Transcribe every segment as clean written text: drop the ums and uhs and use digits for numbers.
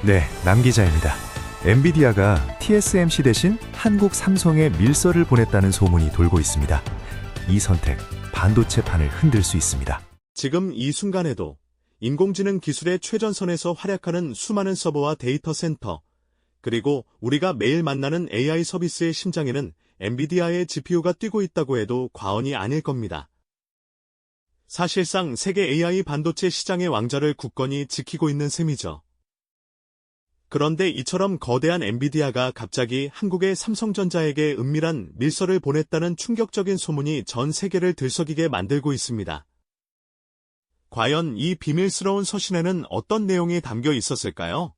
네, 남 기자입니다. 엔비디아가 TSMC 대신 한국 삼성에 밀서를 보냈다는 소문이 돌고 있습니다. 이 선택, 반도체판을 흔들 수 있습니다. 지금 이 순간에도 인공지능 기술의 최전선에서 활약하는 수많은 서버와 데이터 센터, 그리고 우리가 매일 만나는 AI 서비스의 심장에는 엔비디아의 GPU가 뛰고 있다고 해도 과언이 아닐 겁니다. 사실상 세계 AI 반도체 시장의 왕좌를 굳건히 지키고 있는 셈이죠. 그런데 이처럼 거대한 엔비디아가 갑자기 한국의 삼성전자에게 은밀한 밀서를 보냈다는 충격적인 소문이 전 세계를 들썩이게 만들고 있습니다. 과연 이 비밀스러운 서신에는 어떤 내용이 담겨 있었을까요?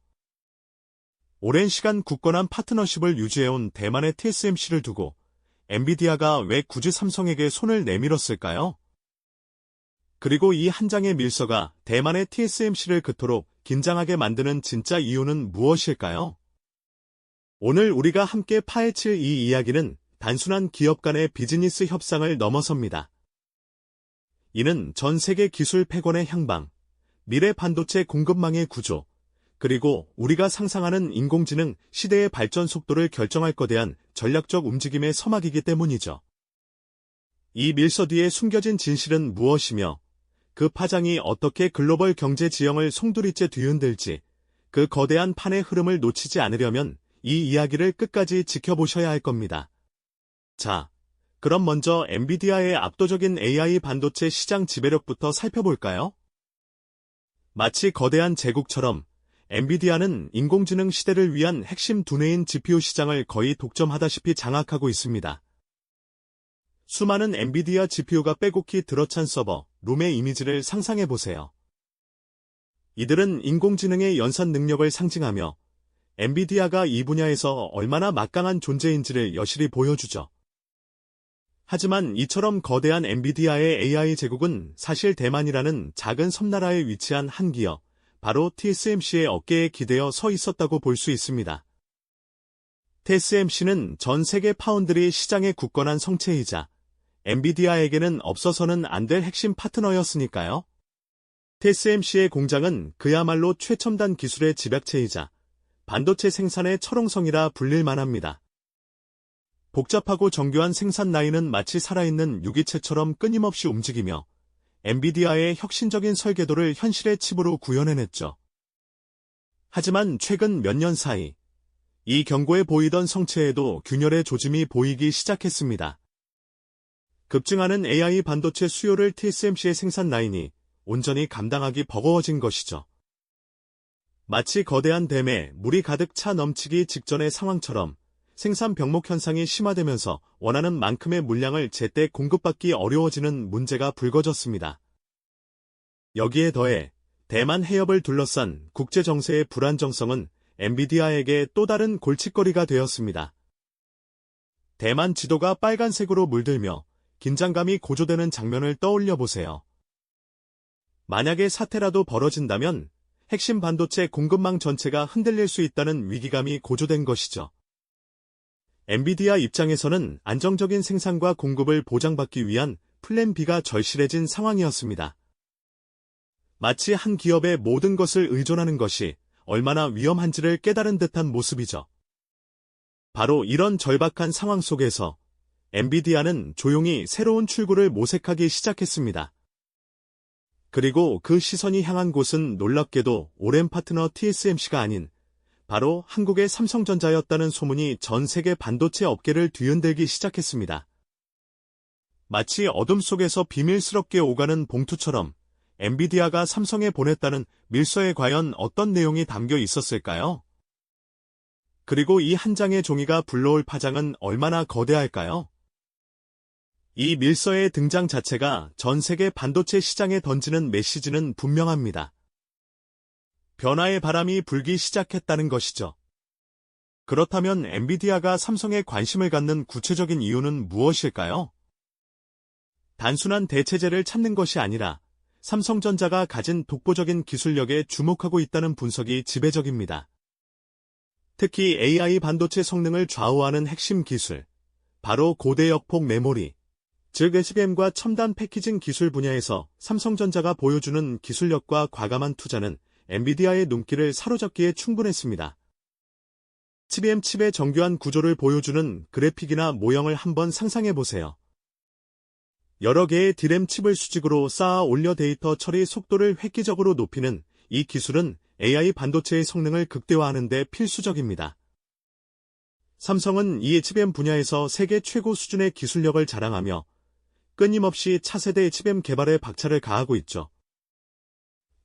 오랜 시간 굳건한 파트너십을 유지해온 대만의 TSMC를 두고 엔비디아가 왜 굳이 삼성에게 손을 내밀었을까요? 그리고 이 한 장의 밀서가 대만의 TSMC를 그토록 긴장하게 만드는 진짜 이유는 무엇일까요? 오늘 우리가 함께 파헤칠 이 이야기는 단순한 기업 간의 비즈니스 협상을 넘어섭니다. 이는 전 세계 기술 패권의 향방, 미래 반도체 공급망의 구조, 그리고 우리가 상상하는 인공지능 시대의 발전 속도를 결정할 거대한 전략적 움직임의 서막이기 때문이죠. 이 밀서 뒤에 숨겨진 진실은 무엇이며 그 파장이 어떻게 글로벌 경제 지형을 송두리째 뒤흔들지, 그 거대한 판의 흐름을 놓치지 않으려면 이 이야기를 끝까지 지켜보셔야 할 겁니다. 자, 그럼 먼저 엔비디아의 압도적인 AI 반도체 시장 지배력부터 살펴볼까요? 마치 거대한 제국처럼 엔비디아는 인공지능 시대를 위한 핵심 두뇌인 GPU 시장을 거의 독점하다시피 장악하고 있습니다. 수많은 엔비디아 GPU가 빼곡히 들어찬 서버, 룸의 이미지를 상상해보세요. 이들은 인공지능의 연산 능력을 상징하며 엔비디아가 이 분야에서 얼마나 막강한 존재인지를 여실히 보여주죠. 하지만 이처럼 거대한 엔비디아의 AI 제국은 사실 대만이라는 작은 섬나라에 위치한 한 기업, 바로 TSMC의 어깨에 기대어 서 있었다고 볼 수 있습니다. TSMC는 전 세계 파운드리 시장의 굳건한 성체이자 엔비디아에게는 없어서는 안 될 핵심 파트너였으니까요. TSMC의 공장은 그야말로 최첨단 기술의 집약체이자 반도체 생산의 철옹성이라 불릴 만합니다. 복잡하고 정교한 생산 라인은 마치 살아있는 유기체처럼 끊임없이 움직이며 엔비디아의 혁신적인 설계도를 현실의 칩으로 구현해냈죠. 하지만 최근 몇 년 사이 이 견고해 보이던 성체에도 균열의 조짐이 보이기 시작했습니다. 급증하는 AI 반도체 수요를 TSMC의 생산 라인이 온전히 감당하기 버거워진 것이죠. 마치 거대한 댐에 물이 가득 차 넘치기 직전의 상황처럼 생산 병목 현상이 심화되면서 원하는 만큼의 물량을 제때 공급받기 어려워지는 문제가 불거졌습니다. 여기에 더해 대만 해협을 둘러싼 국제 정세의 불안정성은 엔비디아에게 또 다른 골칫거리가 되었습니다. 대만 지도가 빨간색으로 물들며 긴장감이 고조되는 장면을 떠올려 보세요. 만약에 사태라도 벌어진다면 핵심 반도체 공급망 전체가 흔들릴 수 있다는 위기감이 고조된 것이죠. 엔비디아 입장에서는 안정적인 생산과 공급을 보장받기 위한 플랜 B가 절실해진 상황이었습니다. 마치 한 기업의 모든 것을 의존하는 것이 얼마나 위험한지를 깨달은 듯한 모습이죠. 바로 이런 절박한 상황 속에서 엔비디아는 조용히 새로운 출구를 모색하기 시작했습니다. 그리고 그 시선이 향한 곳은 놀랍게도 오랜 파트너 TSMC가 아닌 바로 한국의 삼성전자였다는 소문이 전 세계 반도체 업계를 뒤흔들기 시작했습니다. 마치 어둠 속에서 비밀스럽게 오가는 봉투처럼 엔비디아가 삼성에 보냈다는 밀서에 과연 어떤 내용이 담겨 있었을까요? 그리고 이 한 장의 종이가 불러올 파장은 얼마나 거대할까요? 이 밀서의 등장 자체가 전 세계 반도체 시장에 던지는 메시지는 분명합니다. 변화의 바람이 불기 시작했다는 것이죠. 그렇다면 엔비디아가 삼성에 관심을 갖는 구체적인 이유는 무엇일까요? 단순한 대체제를 찾는 것이 아니라 삼성전자가 가진 독보적인 기술력에 주목하고 있다는 분석이 지배적입니다. 특히 AI 반도체 성능을 좌우하는 핵심 기술, 바로 고대역폭 메모리, 즉 HBM과 첨단 패키징 기술 분야에서 삼성전자가 보여주는 기술력과 과감한 투자는 엔비디아의 눈길을 사로잡기에 충분했습니다. TBM 칩의 정교한 구조를 보여주는 그래픽이나 모형을 한번 상상해보세요. 여러 개의 D램 칩을 수직으로 쌓아 올려 데이터 처리 속도를 획기적으로 높이는 이 기술은 AI 반도체의 성능을 극대화하는 데 필수적입니다. 삼성은 이 HBM 분야에서 세계 최고 수준의 기술력을 자랑하며 끊임없이 차세대 HBM 개발에 박차를 가하고 있죠.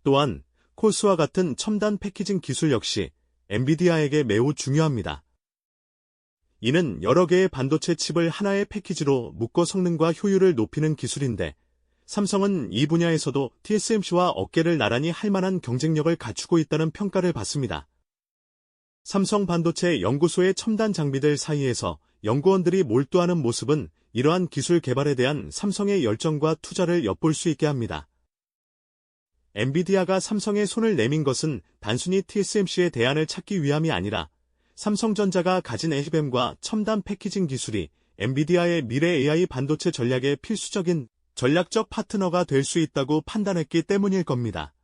또한 코스와 같은 첨단 패키징 기술 역시 엔비디아에게 매우 중요합니다. 이는 여러 개의 반도체 칩을 하나의 패키지로 묶어 성능과 효율을 높이는 기술인데 삼성은 이 분야에서도 TSMC와 어깨를 나란히 할 만한 경쟁력을 갖추고 있다는 평가를 받습니다. 삼성 반도체 연구소의 첨단 장비들 사이에서 연구원들이 몰두하는 모습은 이러한 기술 개발에 대한 삼성의 열정과 투자를 엿볼 수 있게 합니다. 엔비디아가 삼성에 손을 내민 것은 단순히 TSMC의 대안을 찾기 위함이 아니라 삼성전자가 가진 HBM과 첨단 패키징 기술이 엔비디아의 미래 AI 반도체 전략의 필수적인 전략적 파트너가 될 수 있다고 판단했기 때문일 겁니다.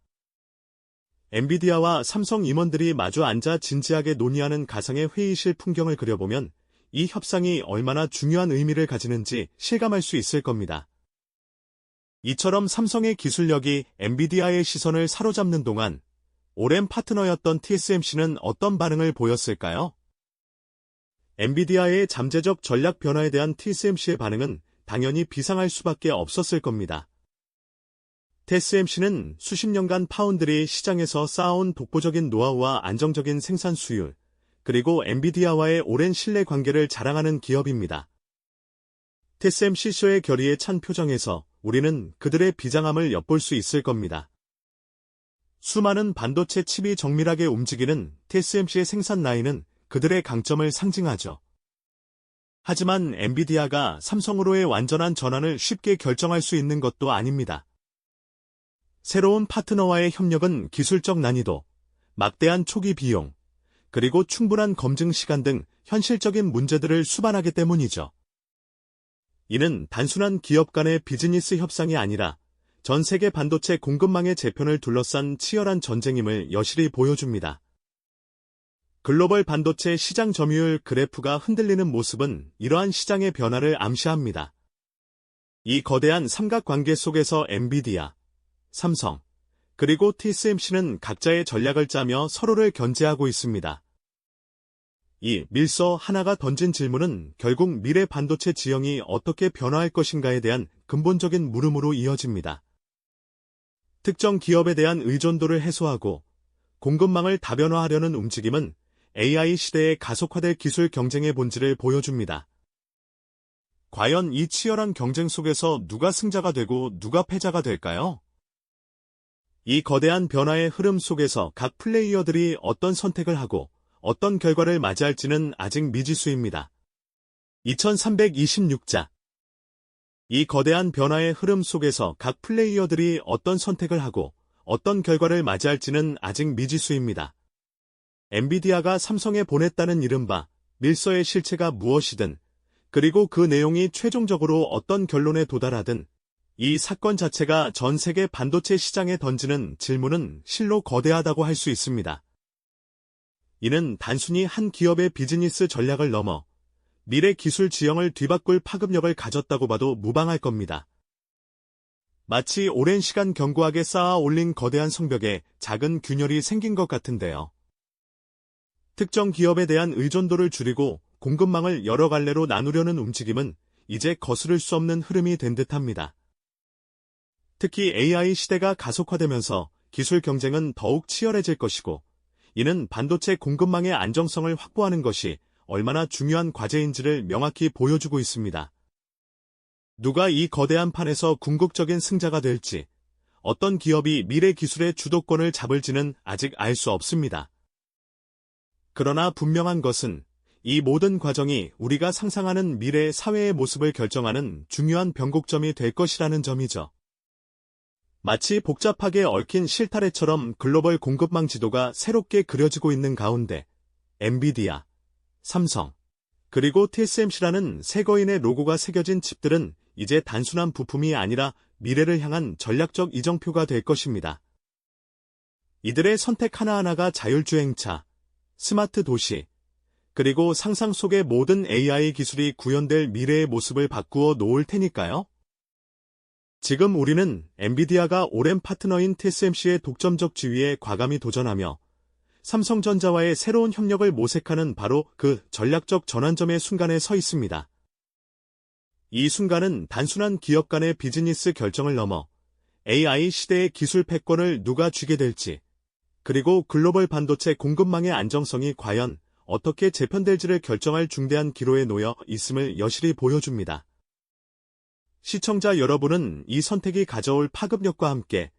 엔비디아와 삼성 임원들이 마주 앉아 진지하게 논의하는 가상의 회의실 풍경을 그려보면 이 협상이 얼마나 중요한 의미를 가지는지 실감할 수 있을 겁니다. 이처럼 삼성의 기술력이 엔비디아의 시선을 사로잡는 동안 오랜 파트너였던 TSMC는 어떤 반응을 보였을까요? 엔비디아의 잠재적 전략 변화에 대한 TSMC의 반응은 당연히 비상할 수밖에 없었을 겁니다. TSMC는 수십 년간 파운드리 시장에서 쌓아온 독보적인 노하우와 안정적인 생산 수율, 그리고 엔비디아와의 오랜 신뢰 관계를 자랑하는 기업입니다. TSMC CEO의 결의에 찬 표정에서 우리는 그들의 비장함을 엿볼 수 있을 겁니다. 수많은 반도체 칩이 정밀하게 움직이는 TSMC의 생산 라인은 그들의 강점을 상징하죠. 하지만 엔비디아가 삼성으로의 완전한 전환을 쉽게 결정할 수 있는 것도 아닙니다. 새로운 파트너와의 협력은 기술적 난이도, 막대한 초기 비용, 그리고 충분한 검증 시간 등 현실적인 문제들을 수반하기 때문이죠. 이는 단순한 기업 간의 비즈니스 협상이 아니라 전 세계 반도체 공급망의 재편을 둘러싼 치열한 전쟁임을 여실히 보여줍니다. 글로벌 반도체 시장 점유율 그래프가 흔들리는 모습은 이러한 시장의 변화를 암시합니다. 이 거대한 삼각관계 속에서 엔비디아, 삼성, 그리고 TSMC는 각자의 전략을 짜며 서로를 견제하고 있습니다. 이 밀서 하나가 던진 질문은 결국 미래 반도체 지형이 어떻게 변화할 것인가에 대한 근본적인 물음으로 이어집니다. 특정 기업에 대한 의존도를 해소하고 공급망을 다변화하려는 움직임은 AI 시대에 가속화될 기술 경쟁의 본질을 보여줍니다. 과연 이 치열한 경쟁 속에서 누가 승자가 되고 누가 패자가 될까요? 이 거대한 변화의 흐름 속에서 각 플레이어들이 어떤 선택을 하고 어떤 결과를 맞이할지는 아직 미지수입니다. 2326자. 이 거대한 변화의 흐름 속에서 각 플레이어들이 어떤 선택을 하고 어떤 결과를 맞이할지는 아직 미지수입니다. 엔비디아가 삼성에 보냈다는 이른바 밀서의 실체가 무엇이든, 그리고 그 내용이 최종적으로 어떤 결론에 도달하든, 이 사건 자체가 전 세계 반도체 시장에 던지는 질문은 실로 거대하다고 할 수 있습니다. 이는 단순히 한 기업의 비즈니스 전략을 넘어 미래 기술 지형을 뒤바꿀 파급력을 가졌다고 봐도 무방할 겁니다. 마치 오랜 시간 견고하게 쌓아 올린 거대한 성벽에 작은 균열이 생긴 것 같은데요. 특정 기업에 대한 의존도를 줄이고 공급망을 여러 갈래로 나누려는 움직임은 이제 거스를 수 없는 흐름이 된 듯합니다. 특히 AI 시대가 가속화되면서 기술 경쟁은 더욱 치열해질 것이고, 이는 반도체 공급망의 안정성을 확보하는 것이 얼마나 중요한 과제인지를 명확히 보여주고 있습니다. 누가 이 거대한 판에서 궁극적인 승자가 될지, 어떤 기업이 미래 기술의 주도권을 잡을지는 아직 알 수 없습니다. 그러나 분명한 것은 이 모든 과정이 우리가 상상하는 미래 사회의 모습을 결정하는 중요한 변곡점이 될 것이라는 점이죠. 마치 복잡하게 얽힌 실타래처럼 글로벌 공급망 지도가 새롭게 그려지고 있는 가운데 엔비디아, 삼성, 그리고 TSMC라는 세 거인의 로고가 새겨진 칩들은 이제 단순한 부품이 아니라 미래를 향한 전략적 이정표가 될 것입니다. 이들의 선택 하나하나가 자율주행차, 스마트 도시, 그리고 상상 속의 모든 AI 기술이 구현될 미래의 모습을 바꾸어 놓을 테니까요. 지금 우리는 엔비디아가 오랜 파트너인 TSMC의 독점적 지위에 과감히 도전하며 삼성전자와의 새로운 협력을 모색하는 바로 그 전략적 전환점의 순간에 서 있습니다. 이 순간은 단순한 기업 간의 비즈니스 결정을 넘어 AI 시대의 기술 패권을 누가 쥐게 될지, 그리고 글로벌 반도체 공급망의 안정성이 과연 어떻게 재편될지를 결정할 중대한 기로에 놓여 있음을 여실히 보여줍니다. 시청자 여러분은 이 선택이 가져올 파급력과 함께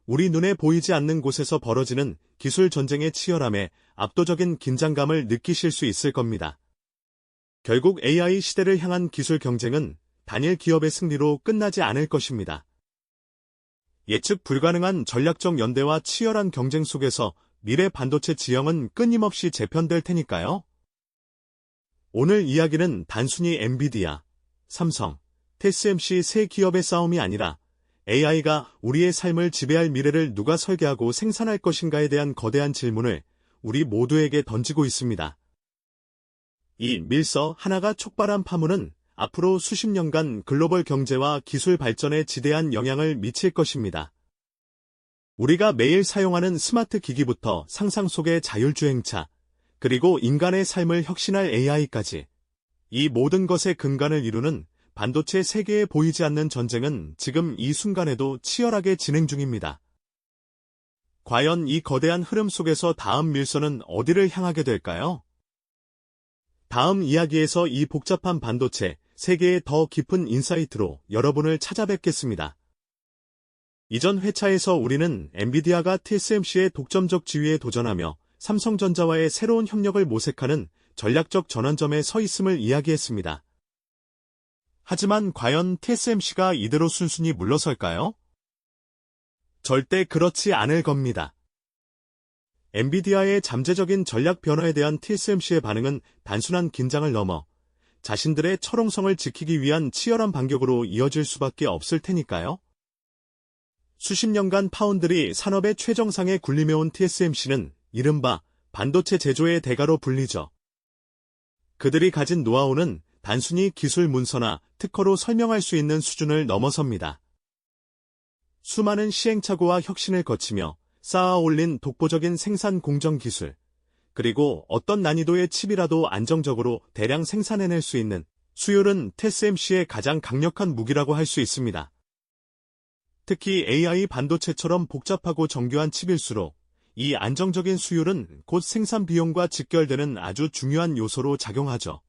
우리 눈에 보이지 않는 곳에서 벌어지는 기술 전쟁의 치열함에 압도적인 긴장감을 느끼실 수 있을 겁니다. 결국 AI 시대를 향한 기술 경쟁은 단일 기업의 승리로 끝나지 않을 것입니다. 예측 불가능한 전략적 연대와 치열한 경쟁 속에서 미래 반도체 지형은 끊임없이 재편될 테니까요. 오늘 이야기는 단순히 엔비디아, 삼성, TSMC 세 기업의 싸움이 아니라 AI가 우리의 삶을 지배할 미래를 누가 설계하고 생산할 것인가에 대한 거대한 질문을 우리 모두에게 던지고 있습니다. 이 밀서 하나가 촉발한 파문은 앞으로 수십 년간 글로벌 경제와 기술 발전에 지대한 영향을 미칠 것입니다. 우리가 매일 사용하는 스마트 기기부터 상상 속의 자율주행차, 그리고 인간의 삶을 혁신할 AI까지 이 모든 것의 근간을 이루는 반도체 세계에 보이지 않는 전쟁은 지금 이 순간에도 치열하게 진행 중입니다. 과연 이 거대한 흐름 속에서 다음 밀서는 어디를 향하게 될까요? 다음 이야기에서 이 복잡한 반도체 세계의 더 깊은 인사이트로 여러분을 찾아뵙겠습니다. 이전 회차에서 우리는 엔비디아가 TSMC의 독점적 지위에 도전하며 삼성전자와의 새로운 협력을 모색하는 전략적 전환점에 서 있음을 이야기했습니다. 하지만 과연 TSMC가 이대로 순순히 물러설까요? 절대 그렇지 않을 겁니다. 엔비디아의 잠재적인 전략 변화에 대한 TSMC의 반응은 단순한 긴장을 넘어 자신들의 철옹성을 지키기 위한 치열한 반격으로 이어질 수밖에 없을 테니까요. 수십 년간 파운드리 산업의 최정상에 군림해온 TSMC는 이른바 반도체 제조의 대가로 불리죠. 그들이 가진 노하우는 단순히 기술 문서나 특허로 설명할 수 있는 수준을 넘어섭니다. 수많은 시행착오와 혁신을 거치며 쌓아 올린 독보적인 생산 공정 기술, 그리고 어떤 난이도의 칩이라도 안정적으로 대량 생산해낼 수 있는 수율은 TSMC의 가장 강력한 무기라고 할 수 있습니다. 특히 AI 반도체처럼 복잡하고 정교한 칩일수록 이 안정적인 수율은 곧 생산 비용과 직결되는 아주 중요한 요소로 작용하죠.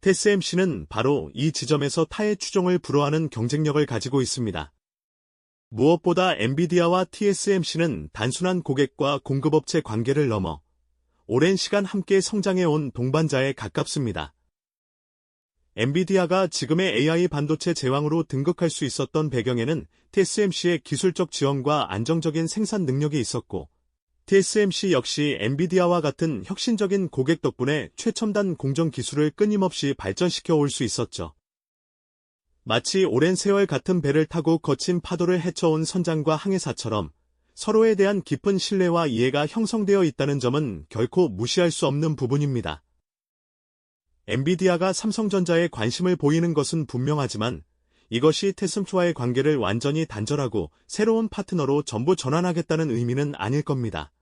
TSMC는 바로 이 지점에서 타의 추종을 불허하는 경쟁력을 가지고 있습니다. 무엇보다 엔비디아와 TSMC는 단순한 고객과 공급업체 관계를 넘어 오랜 시간 함께 성장해온 동반자에 가깝습니다. 엔비디아가 지금의 AI 반도체 제왕으로 등극할 수 있었던 배경에는 TSMC의 기술적 지원과 안정적인 생산 능력이 있었고, TSMC 역시 엔비디아와 같은 혁신적인 고객 덕분에 최첨단 공정 기술을 끊임없이 발전시켜 올 수 있었죠. 마치 오랜 세월 같은 배를 타고 거친 파도를 헤쳐온 선장과 항해사처럼 서로에 대한 깊은 신뢰와 이해가 형성되어 있다는 점은 결코 무시할 수 없는 부분입니다. 엔비디아가 삼성전자에 관심을 보이는 것은 분명하지만 이것이 TSMC와의 관계를 완전히 단절하고 새로운 파트너로 전부 전환하겠다는 의미는 아닐 겁니다.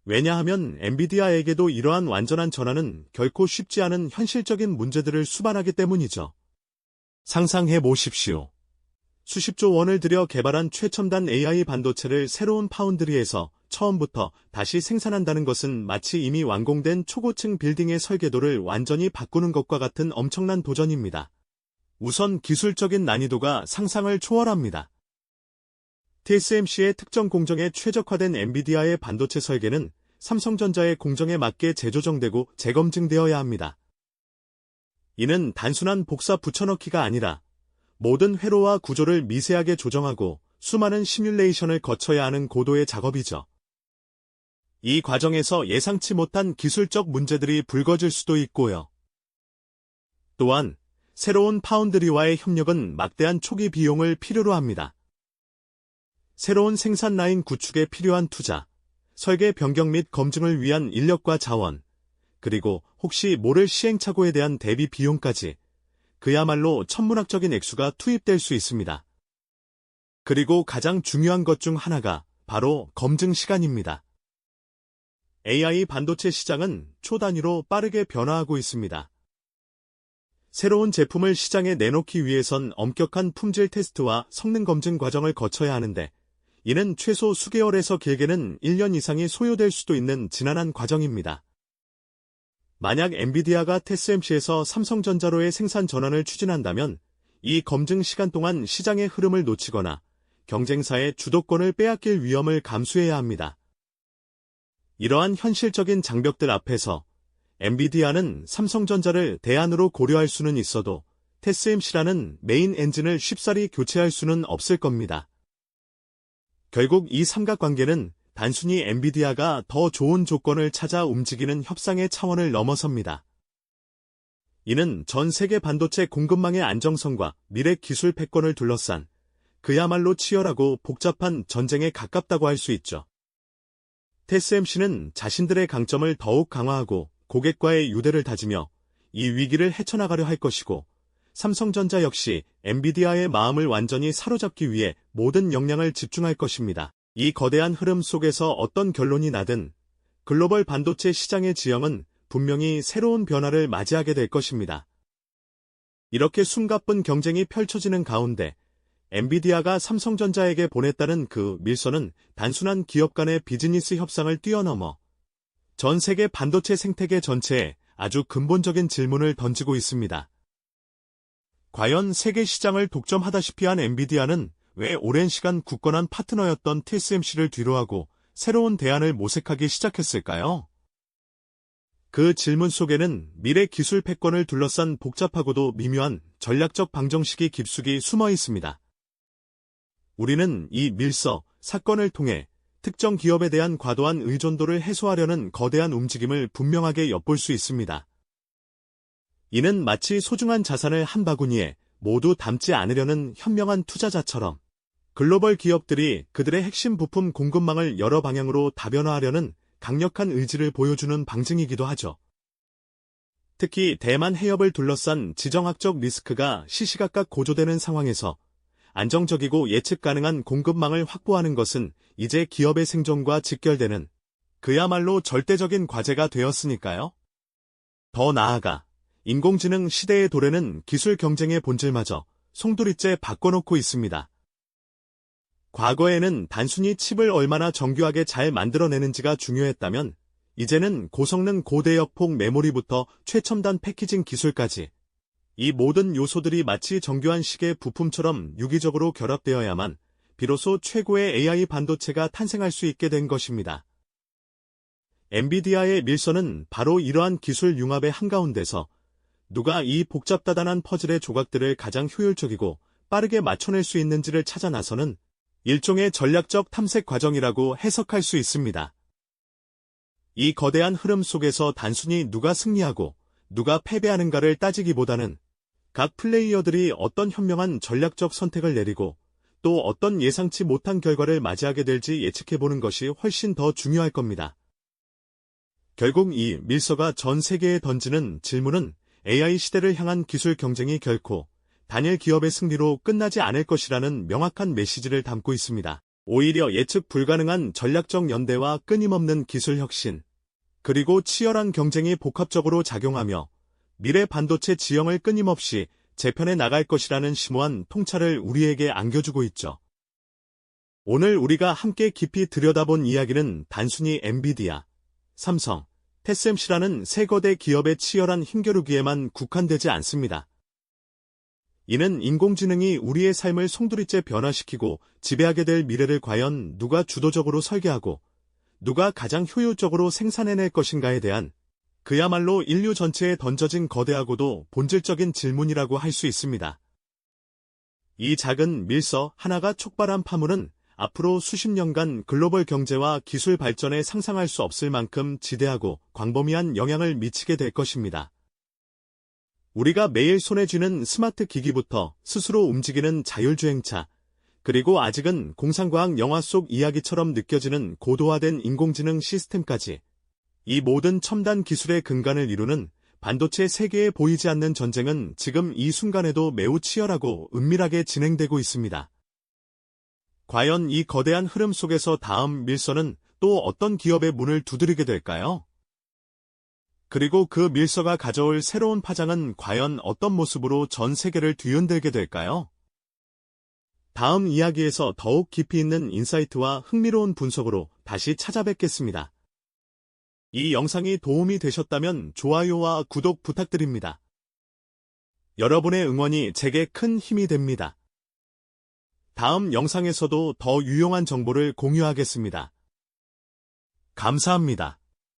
왜냐하면 엔비디아에게도 이러한 완전한 전환은 결코 쉽지 않은 현실적인 문제들을 수반하기 때문이죠. 상상해 보십시오. 수십조 원을 들여 개발한 최첨단 AI 반도체를 새로운 파운드리에서 처음부터 다시 생산한다는 것은 마치 이미 완공된 초고층 빌딩의 설계도를 완전히 바꾸는 것과 같은 엄청난 도전입니다. 우선 기술적인 난이도가 상상을 초월합니다. TSMC의 특정 공정에 최적화된 엔비디아의 반도체 설계는 삼성전자의 공정에 맞게 재조정되고 재검증되어야 합니다. 이는 단순한 복사 붙여넣기가 아니라 모든 회로와 구조를 미세하게 조정하고 수많은 시뮬레이션을 거쳐야 하는 고도의 작업이죠. 이 과정에서 예상치 못한 기술적 문제들이 불거질 수도 있고요. 또한 새로운 파운드리와의 협력은 막대한 초기 비용을 필요로 합니다. 새로운 생산 라인 구축에 필요한 투자, 설계 변경 및 검증을 위한 인력과 자원, 그리고 혹시 모를 시행착오에 대한 대비 비용까지 그야말로 천문학적인 액수가 투입될 수 있습니다. 그리고 가장 중요한 것 중 하나가 바로 검증 시간입니다. AI 반도체 시장은 초단위로 빠르게 변화하고 있습니다. 새로운 제품을 시장에 내놓기 위해선 엄격한 품질 테스트와 성능 검증 과정을 거쳐야 하는데, 이는 최소 수개월에서 길게는 1년 이상이 소요될 수도 있는 지난한 과정입니다. 만약 엔비디아가 TSMC에서 삼성전자로의 생산 전환을 추진한다면 이 검증 시간 동안 시장의 흐름을 놓치거나 경쟁사의 주도권을 빼앗길 위험을 감수해야 합니다. 이러한 현실적인 장벽들 앞에서 엔비디아는 삼성전자를 대안으로 고려할 수는 있어도 TSMC라는 메인 엔진을 쉽사리 교체할 수는 없을 겁니다. 결국 이 삼각관계는 단순히 엔비디아가 더 좋은 조건을 찾아 움직이는 협상의 차원을 넘어섭니다. 이는 전 세계 반도체 공급망의 안정성과 미래 기술 패권을 둘러싼 그야말로 치열하고 복잡한 전쟁에 가깝다고 할 수 있죠. TSMC는 자신들의 강점을 더욱 강화하고 고객과의 유대를 다지며 이 위기를 헤쳐나가려 할 것이고, 삼성전자 역시 엔비디아의 마음을 완전히 사로잡기 위해 모든 역량을 집중할 것입니다. 이 거대한 흐름 속에서 어떤 결론이 나든 글로벌 반도체 시장의 지형은 분명히 새로운 변화를 맞이하게 될 것입니다. 이렇게 숨가쁜 경쟁이 펼쳐지는 가운데 엔비디아가 삼성전자에게 보냈다는 그 밀서는 단순한 기업 간의 비즈니스 협상을 뛰어넘어 전 세계 반도체 생태계 전체에 아주 근본적인 질문을 던지고 있습니다. 과연 세계 시장을 독점하다시피 한 엔비디아는 왜 오랜 시간 굳건한 파트너였던 TSMC를 뒤로하고 새로운 대안을 모색하기 시작했을까요? 그 질문 속에는 미래 기술 패권을 둘러싼 복잡하고도 미묘한 전략적 방정식이 깊숙이 숨어 있습니다. 우리는 이 밀서, 사건을 통해 특정 기업에 대한 과도한 의존도를 해소하려는 거대한 움직임을 분명하게 엿볼 수 있습니다. 이는 마치 소중한 자산을 한 바구니에 모두 담지 않으려는 현명한 투자자처럼 글로벌 기업들이 그들의 핵심 부품 공급망을 여러 방향으로 다변화하려는 강력한 의지를 보여주는 방증이기도 하죠. 특히 대만 해협을 둘러싼 지정학적 리스크가 시시각각 고조되는 상황에서 안정적이고 예측 가능한 공급망을 확보하는 것은 이제 기업의 생존과 직결되는 그야말로 절대적인 과제가 되었으니까요. 더 나아가 인공지능 시대의 도래는 기술 경쟁의 본질마저 송두리째 바꿔놓고 있습니다. 과거에는 단순히 칩을 얼마나 정교하게 잘 만들어내는지가 중요했다면, 이제는 고성능 고대역폭 메모리부터 최첨단 패키징 기술까지 이 모든 요소들이 마치 정교한 시계 부품처럼 유기적으로 결합되어야만 비로소 최고의 AI 반도체가 탄생할 수 있게 된 것입니다. 엔비디아의 밀서는 바로 이러한 기술 융합의 한가운데서 누가 이 복잡다단한 퍼즐의 조각들을 가장 효율적이고 빠르게 맞춰낼 수 있는지를 찾아 나서는 일종의 전략적 탐색 과정이라고 해석할 수 있습니다. 이 거대한 흐름 속에서 단순히 누가 승리하고 누가 패배하는가를 따지기보다는 각 플레이어들이 어떤 현명한 전략적 선택을 내리고 또 어떤 예상치 못한 결과를 맞이하게 될지 예측해보는 것이 훨씬 더 중요할 겁니다. 결국 이 밀서가 전 세계에 던지는 질문은 AI 시대를 향한 기술 경쟁이 결코 단일 기업의 승리로 끝나지 않을 것이라는 명확한 메시지를 담고 있습니다. 오히려 예측 불가능한 전략적 연대와 끊임없는 기술 혁신, 그리고 치열한 경쟁이 복합적으로 작용하며 미래 반도체 지형을 끊임없이 재편해 나갈 것이라는 심오한 통찰을 우리에게 안겨주고 있죠. 오늘 우리가 함께 깊이 들여다본 이야기는 단순히 엔비디아, 삼성, TSMC라는 세 거대 기업의 치열한 힘겨루기에만 국한되지 않습니다. 이는 인공지능이 우리의 삶을 송두리째 변화시키고 지배하게 될 미래를 과연 누가 주도적으로 설계하고 누가 가장 효율적으로 생산해낼 것인가에 대한 그야말로 인류 전체에 던져진 거대하고도 본질적인 질문이라고 할 수 있습니다. 이 작은 밀서 하나가 촉발한 파문은 앞으로 수십 년간 글로벌 경제와 기술 발전에 상상할 수 없을 만큼 지대하고 광범위한 영향을 미치게 될 것입니다. 우리가 매일 손에 쥐는 스마트 기기부터 스스로 움직이는 자율주행차, 그리고 아직은 공상과학 영화 속 이야기처럼 느껴지는 고도화된 인공지능 시스템까지 이 모든 첨단 기술의 근간을 이루는 반도체 세계에 보이지 않는 전쟁은 지금 이 순간에도 매우 치열하고 은밀하게 진행되고 있습니다. 과연 이 거대한 흐름 속에서 다음 밀서는 또 어떤 기업의 문을 두드리게 될까요? 그리고 그 밀서가 가져올 새로운 파장은 과연 어떤 모습으로 전 세계를 뒤흔들게 될까요? 다음 이야기에서 더욱 깊이 있는 인사이트와 흥미로운 분석으로 다시 찾아뵙겠습니다. 이 영상이 도움이 되셨다면 좋아요와 구독 부탁드립니다. 여러분의 응원이 제게 큰 힘이 됩니다. 다음 영상에서도 더 유용한 정보를 공유하겠습니다. 감사합니다.